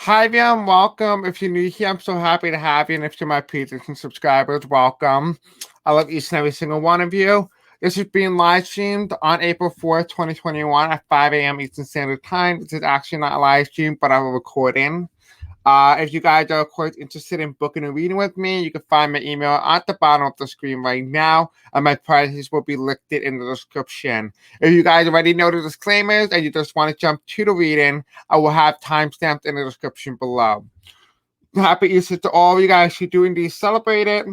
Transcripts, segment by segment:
Hi everyone, welcome. If you're new here, I'm so happy to have you. And if you're my patrons and subscribers, welcome. I love each and every single one of you. This is being live streamed on April 4th, 2021 at 5 a.m. Eastern Standard Time. This is actually not a live stream, but I'm recording. If you guys are, of course, interested in booking a reading with me, you can find my email at the bottom of the screen right now, and my prices will be listed in the description. If you guys already know the disclaimers and you just want to jump to the reading, I will have timestamps in the description below. Happy Easter to all of you guys who do indeed celebrate it.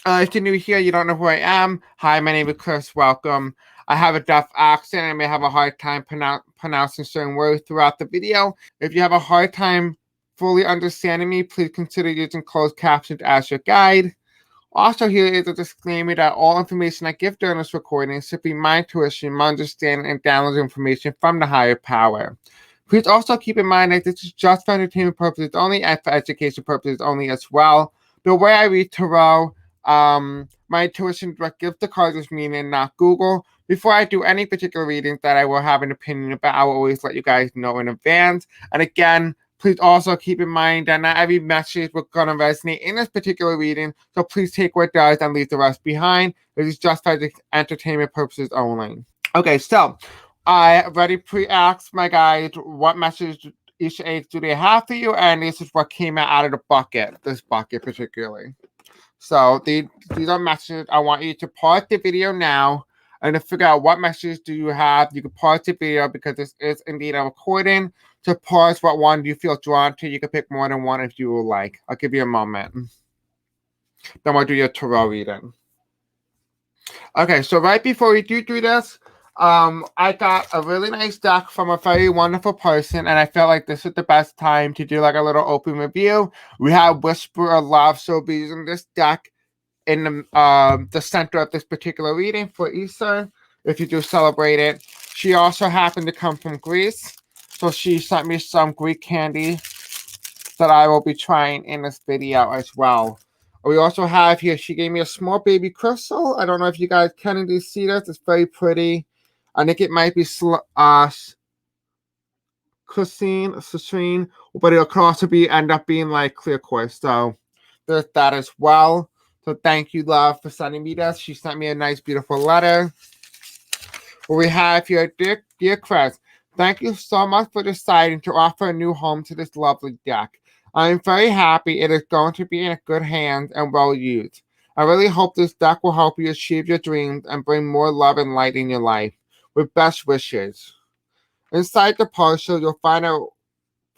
If you're new here, you don't know who I am. Hi, my name is Chris. Welcome. I have a deaf accent. I may have a hard time pronouncing certain words throughout the video. If you have a hard time fully understanding me, please consider using closed captions as your guide. Also, here is a disclaimer that all information I give during this recording is simply my intuition, my understanding, and download information from the higher power. Please also keep in mind that this is just for entertainment purposes only and for education purposes only as well. The way I read tarot, my intuition gives the cards its meaning, not Google. Before I do any particular readings that I will have an opinion about, I will always let you guys know in advance. And again, please also keep in mind that not every message will going to resonate in this particular reading, so please take what does and leave the rest behind. This is just for entertainment purposes only. Okay, so I already pre-asked my guys what message each age do they have for you, and this is what came out of the bucket, this bucket particularly. So these are messages. I want you to pause the video now and to figure out what messages do you have. You can pause the video because this is indeed a recording. To pause what one you feel drawn to. You can pick more than one if you would like. I'll give you a moment. Then we'll do your tarot reading. Okay, so right before we do this, I got a really nice deck from a very wonderful person, and I felt like this is the best time to do like a little open review. We have Whisper of Love, so we'll be using this deck in the center of this particular reading for Easter, if you do celebrate it. She also happened to come from Greece, so she sent me some Greek candy that I will be trying in this video as well. We also have here, she gave me a small baby crystal. I don't know if you guys can indeed see this. It's very pretty. I think it might be citrine, but it'll also end up being like clear quartz. So there's that as well. So thank you, love, for sending me this. She sent me a nice, beautiful letter. We have here, dear Chris, thank you so much for deciding to offer a new home to this lovely deck. I am very happy it is going to be in good hands and well used. I really hope this deck will help you achieve your dreams and bring more love and light in your life. With best wishes. Inside the parcel, you'll find a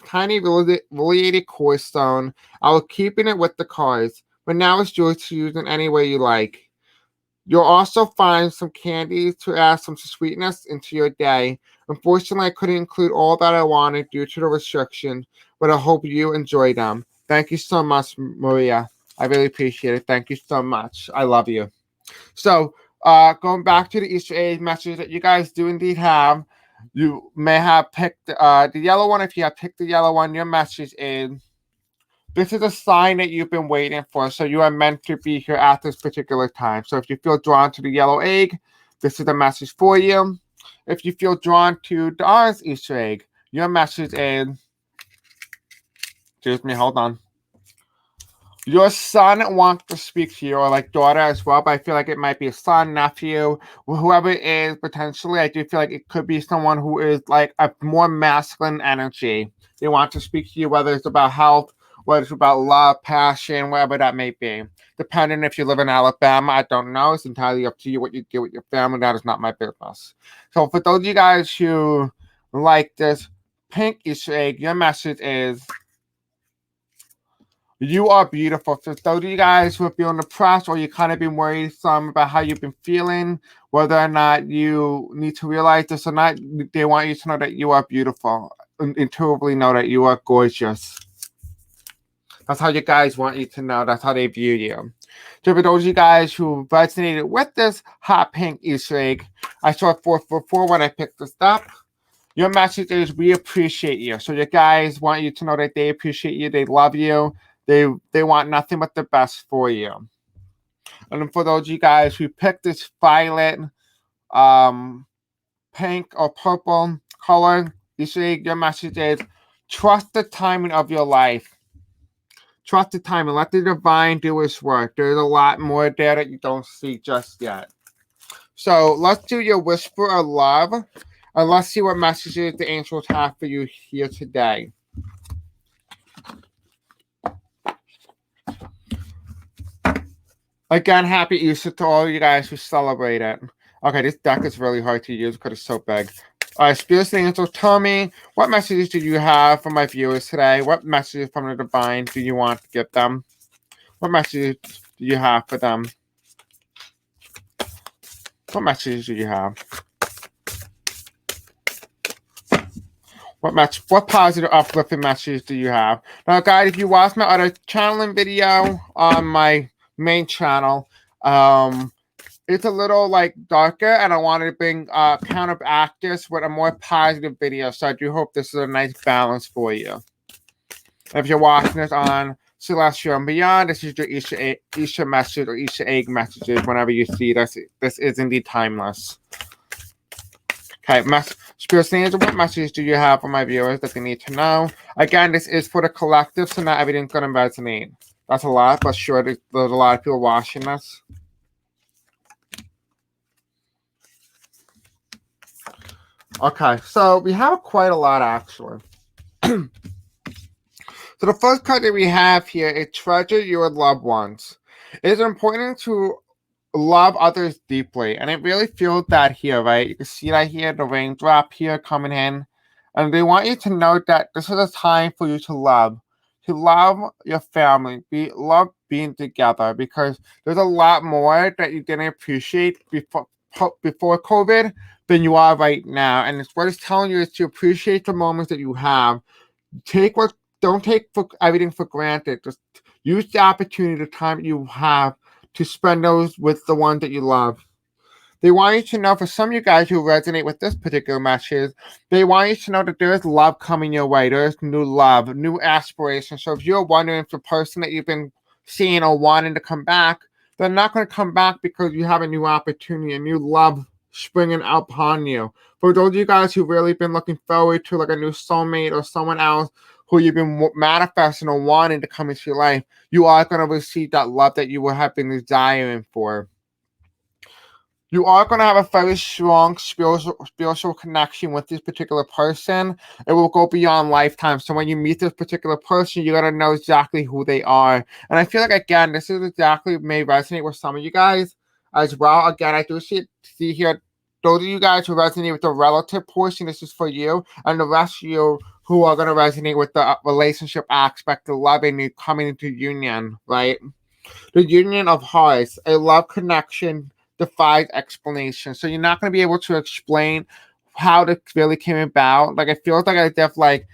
tiny reliated core stone. I will keep it with the cards, but now it's yours to use in any way you like. You'll also find some candies to add some sweetness into your day. Unfortunately, I couldn't include all that I wanted due to the restrictions, but I hope you enjoy them. Thank you so much, Maria. I really appreciate it. Thank you so much. I love you. So, going back to the Easter egg message that you guys do indeed have, you may have picked the yellow one. If you have picked the yellow one, your message is, this is a sign that you've been waiting for. So you are meant to be here at this particular time. So if you feel drawn to the yellow egg, this is the message for you. If you feel drawn to the orange Easter egg, your message is, excuse me, hold on. Your son wants to speak to you, or like daughter as well, but I feel like it might be a son, nephew, whoever it is, potentially. I do feel like it could be someone who is like a more masculine energy. They want to speak to you, whether it's about health, whether it's about love, passion, whatever that may be. Depending if you live in Alabama, I don't know. It's entirely up to you what you do with your family. That is not my business. So for those of you guys who like this pink Easter egg, your message is, you are beautiful. So those of you guys who are feeling depressed, or you kind of been worried some about how you've been feeling, whether or not you need to realize this or not, they want you to know that you are beautiful. Intuitively know that you are gorgeous. That's how you guys want you to know. That's how they view you. So for those of you guys who resonated with this hot pink Easter egg, I saw 444 when I picked this up. Your message is, we appreciate you. So your guys want you to know that they appreciate you. They love you. They want nothing but the best for you. And for those of you guys who picked this violet, pink, or purple color, you see your message is, Trust the timing of your life. Trust the timing. Let the divine do its work. There's a lot more there that you don't see just yet. So let's do your whisper of love, and let's see what messages the angels have for you here today. Again, happy Easter to all you guys who celebrate it. Okay, this deck is really hard to use because it's so big. All right, Spirits and Angels, tell me, what messages do you have for my viewers today? What messages from the divine do you want to give them? What messages do you have for them? What messages do you have? What positive, uplifting messages do you have? Now, guys, if you watch my other channeling video on my main channel, it's a little like darker, and I wanted to bring counteract this with a more positive video. So I do hope this is a nice balance for you. If you're watching this on Celestial and Beyond, this is your Easter message or Easter egg messages. Whenever you see this, this is indeed timeless. Okay, Spirit Angel, what messages do you have for my viewers that they need to know? Again, this is for the collective, so not everything's going to resonate. That's a lot, but sure, there's a lot of people watching this. Okay, so we have quite a lot, actually. So the first card that we have here is treasure your loved ones. It is important to love others deeply, and it really feels that here, right? You can see that here, the raindrop here coming in, and they want you to know that this is a time for you to love your family, love being together, because there's a lot more that you didn't appreciate before COVID than you are right now. And it's what it's telling you is to appreciate the moments that you have. Don't take everything for granted. Just use the opportunity, the time you have to spend those with the ones that you love. They want you to know, for some of you guys who resonate with this particular message, they want you to know that there is love coming your way. There is new love, new aspirations. So if you're wondering if the person that you've been seeing or wanting to come back, they're not going to come back because you have a new opportunity, a new love springing up upon you. For those of you guys who've really been looking forward to like a new soulmate or someone else who you've been manifesting or wanting to come into your life, you are going to receive that love that you have been desiring for. You are going to have a very strong spiritual connection with this particular person. It will go beyond lifetime. So when you meet this particular person, you're going to know exactly who they are. And I feel like, again, this is exactly may resonate with some of you guys as well. Again, I do see here, those of you guys who resonate with the relative portion, this is for you. And the rest of you who are going to resonate with the relationship aspect, the loving, the coming into union, right? The union of hearts, a love connection defies explanation. So you're not going to be able to explain how this really came about. Like, it feels like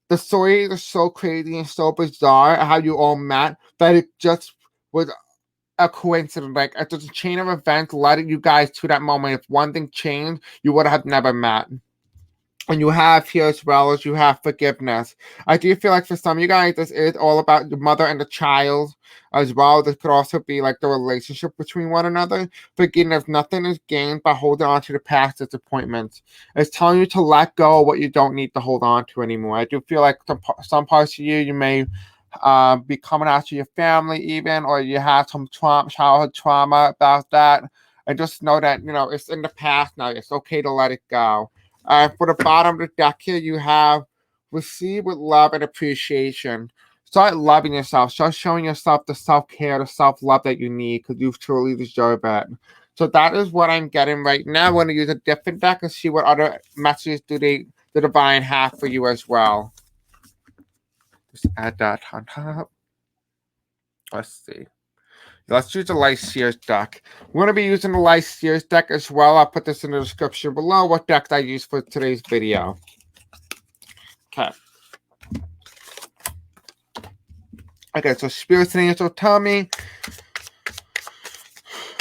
the story is so crazy and so bizarre how you all met that it just was a coincidence. Like, it's just a chain of events led you guys to that moment. If one thing changed, you would have never met. And you have here as well as you have forgiveness. I do feel like for some of you guys, this is all about the mother and the child as well. This could also be like the relationship between one another. Forgiveness, nothing is gained by holding on to the past disappointments. It's telling you to let go of what you don't need to hold on to anymore. I do feel like some parts of you may be coming after your family even, or you have some childhood trauma about that. And just know that, it's in the past now. It's okay to let it go. For the bottom of the deck here, you have receive with love and appreciation. Start loving yourself. Start showing yourself the self-care, the self-love that you need, because you truly deserve it. So that is what I'm getting right now. I'm going to use a different deck and see what other messages the divine have for you as well. Just add that on top. Let's see. Let's use the Light Seers deck. We're going to be using the Light Seers deck as well. I'll put this in the description below what deck I use for today's video. Okay. Okay, so Spirit and Angels, tell me,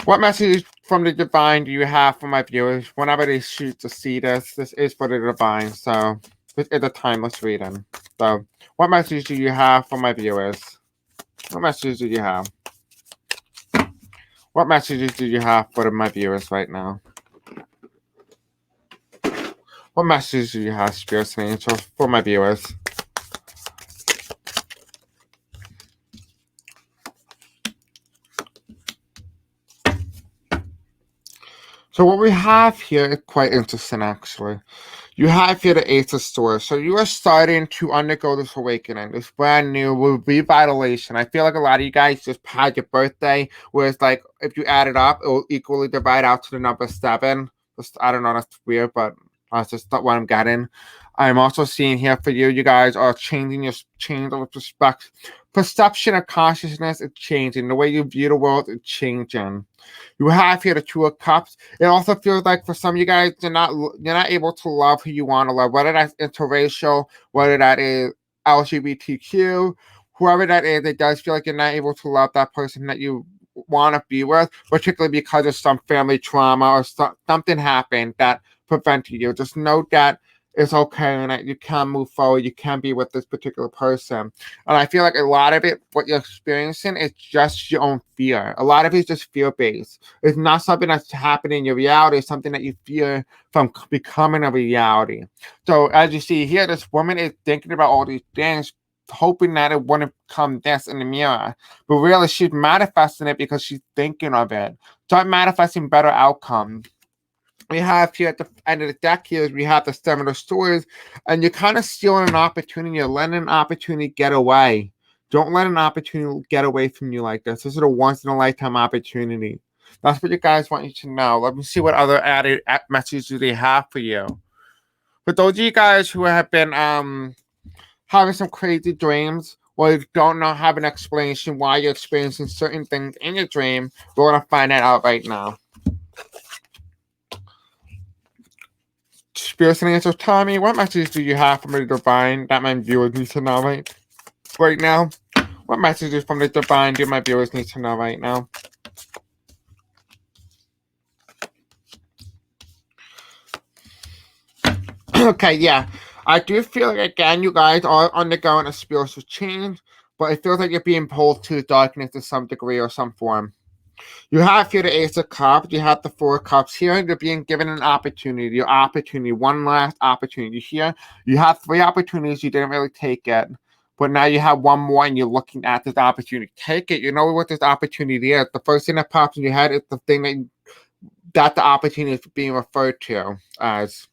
what message from the divine do you have for my viewers whenever they shoot to see this? This is for the divine, so this is a timeless reading. So, what message do you have for my viewers? What message do you have? What messages do you have for my viewers right now? What messages do you have, Spirits and Angels, for my viewers? So what we have here is quite interesting, actually. You have here the Ace of Swords. So you are starting to undergo this awakening, this brand new revitalization. I feel like a lot of you guys just had your birthday, whereas like if you add it up, it will equally divide out to the number 7. I don't know, that's weird, but that's just not what I'm getting. I'm also seeing here for you, you guys are changing your change of perception of consciousness is changing. The way you view the world is changing. You have here the Two of Cups. It also feels like for some of you guys, you're not able to love who you want to love, whether that's interracial, whether that is LGBTQ, whoever that is. It does feel like you're not able to love that person that you want to be with, particularly because of some family trauma or something happened that prevented you. Just know that it's okay and that you can move forward. You can be with this particular person. And I feel like a lot of it, what you're experiencing, is just your own fear. A lot of it is just fear based. It's not something that's happening in your reality. It's something that you fear from becoming a reality. So as you see here, this woman is thinking about all these things, hoping that it wouldn't come this in the mirror. But really, she's manifesting it because she's thinking of it. Start manifesting better outcomes. We have here at the end of the deck here, we have the Seven of Swords, and you're kind of stealing an opportunity. You're letting an opportunity get away. Don't let an opportunity get away from you like this. This is a once in a lifetime opportunity. That's what you guys want you to know. Let me see what other added messages they have for you. For those of you guys who have been having some crazy dreams, or you don't know, have an explanation why you're experiencing certain things in your dream, we're gonna find that out right now. Spirits and answers, Tommy, what messages do you have from the divine that my viewers need to know right now? What messages from the divine do my viewers need to know right now? Okay, yeah. I do feel like, again, you guys are undergoing a spiritual change, but it feels like you're being pulled to darkness to some degree or some form. You have here the Ace of Cups, you have the Four of Cups here, you're being given an opportunity, one last opportunity here. You have 3 opportunities, you didn't really take it, but now you have one more and you're looking at this opportunity. Take it, you know what this opportunity is. The first thing that pops in your head is the thing that the opportunity is being referred to as.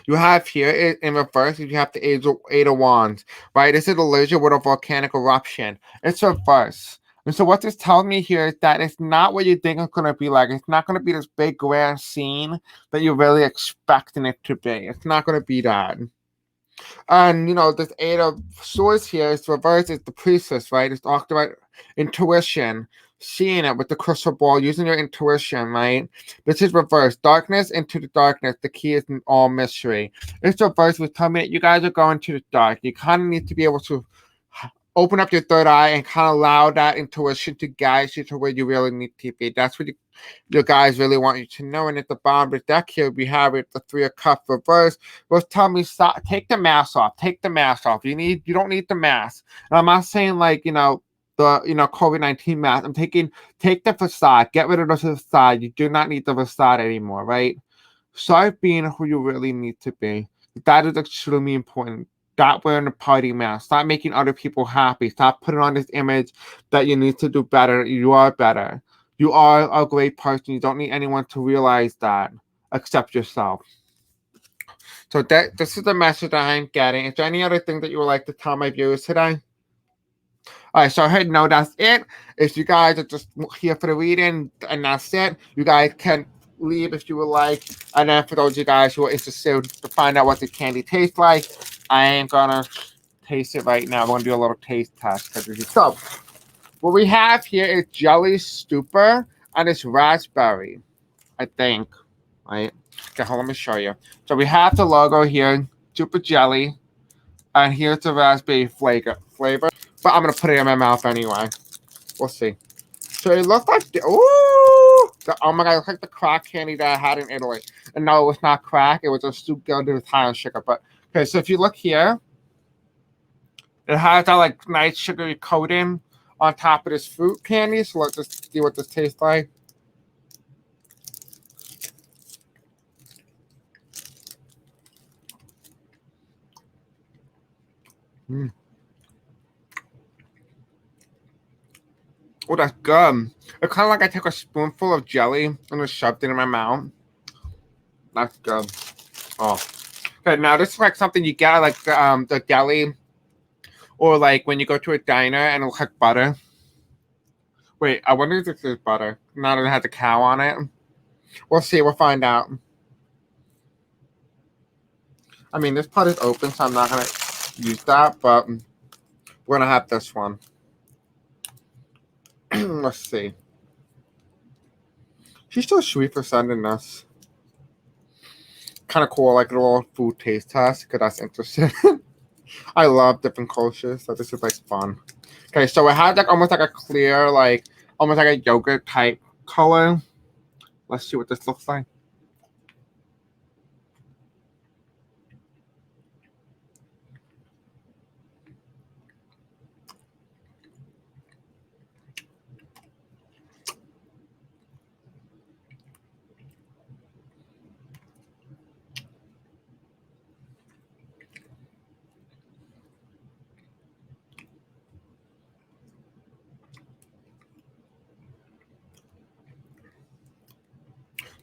You have here in reverse, you have the Eight of Wands, right? This is a illusion with a volcanic eruption. It's reverse. And so what this tells me here is that it's not what you think it's going to be like. It's not going to be this big grand scene that you're really expecting it to be. It's not going to be that. And, this Eight of Swords here is reversed. It's the priestess, right? It's talked about intuition, seeing it with the crystal ball, using your intuition, right? This is reversed. Darkness into the darkness. The key is in all mystery. It's reversed with telling me that you guys are going to the dark. You kind of need to be able to open up your third eye and kind of allow that intuition to guide you to where you really need to be. That's what your guys really want you to know. And at the bottom of the deck here, we have it, the Three of Cups reversed. Was telling me, stop, take the mask off. Take the mask off. You don't need the mask. And I'm not saying like, the COVID-19 mask. Take the facade. Get rid of the facade. You do not need the facade anymore, right? Start being who you really need to be. That is extremely important. Stop wearing a party mask. Stop making other people happy. Stop putting on this image that you need to do better. You are better. You are a great person. You don't need anyone to realize that except yourself. So this is the message that I'm getting. Is there any other thing that you would like to tell my viewers today? All right, so hey, no, that's it. If you guys are just here for the reading, and that's it, you guys can leave if you would like. And then for those of you guys who are interested to find out what the candy tastes like, I am gonna taste it right now. I'm gonna do a little taste test. So, what we have here is jelly stupor and it's raspberry, I think. Right? Okay, hold on, let me show you. So we have the logo here, super jelly, and here's the raspberry flavor. But I'm gonna put it in my mouth anyway. We'll see. So it looks like oh my god, it looks like the crack candy that I had in Italy. And no, it was not crack, it was just too good with high on sugar. But okay, so if you look here, it has that like nice sugary coating on top of this fruit candy. So let's just see what this tastes like. Mm. Oh, that's good. It's kind of like I took a spoonful of jelly and just shoved it in my mouth. That's good. Oh. Okay, now this is like something you get like the deli, or like when you go to a diner and it looks like butter. Wait, I wonder if this is butter. Now that it has a cow on it. We'll see. We'll find out. I mean, this pot is open, so I'm not going to use that, but we're going to have this one. Let's see. She's so sweet for sending this. Kind of cool, like a little food taste test, because that's interesting. I love different cultures, so this is like fun. Okay, so it has like almost like a clear, like almost like a yogurt type color. Let's see what this looks like.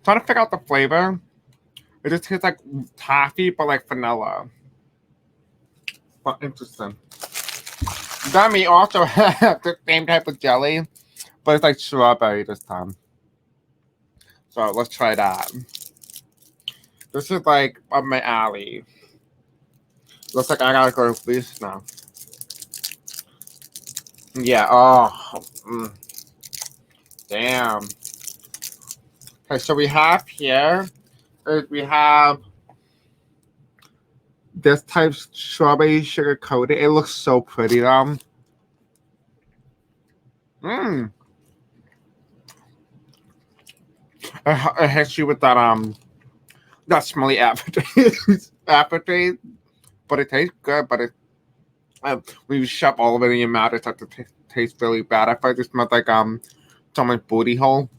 Trying to figure out the flavor. It just tastes like toffee, but like vanilla. But interesting. Gummy also have the same type of jelly, but it's like strawberry this time. So let's try that. This is like up my alley. Looks like I gotta go to sleep now. Yeah. Oh. Damn. Okay, so we have here. We have this type strawberry sugar coated. It looks so pretty though. It hits you with that smelly aftertaste, but it tastes good. But it when you shove all of it in your mouth, it starts to taste really bad. I feel like it smells like someone's booty hole.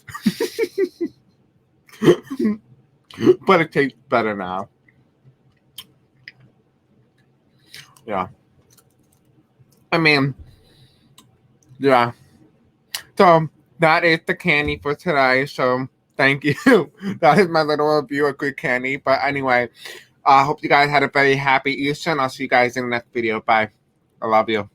But it tastes better now. Yeah. I mean, yeah. So that is the candy for today. So thank you. That is my little review of good candy. But anyway, I hope you guys had a very happy Easter, and I'll see you guys in the next video. Bye. I love you.